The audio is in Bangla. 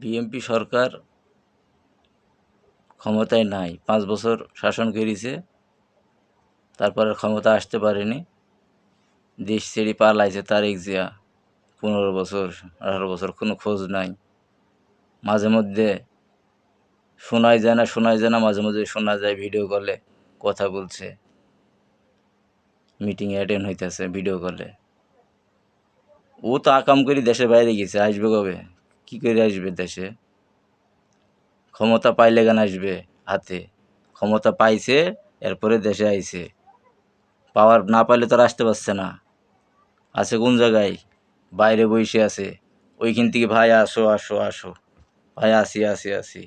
বিএনপি সরকার ক্ষমতায় নাই, 5 বছর শাসন করেছে, তারপরে ক্ষমতা আসতে পারেনি, দেশ ছেড়ে পালাইছে তারেক জিয়া। 15 বছর 18 বছর কোনো খোঁজ নাই। মাঝে মধ্যে শোনাই যায় না, মাঝে মধ্যে শোনা যায় ভিডিও কলে কথা বলছে, মিটিং অ্যাটেন্ড হইতেছে ভিডিও কলে। ও তো আকাম করে দেশের বাইরে গেছে, আসবে কবে? কি করে আসবে দেশে? ক্ষমতা পাইলে কেন আসবে হাতে? ক্ষমতা পাইছে, এরপরে দেশে আইছে। পাওয়ার না পাইলে তো আর আসতে পারছে না। আছে কোন জায়গায়? বাইরে বসে আছে। ওইখান থেকে ভাই আসো আসো আসো, ভাই আসি আসি আসি।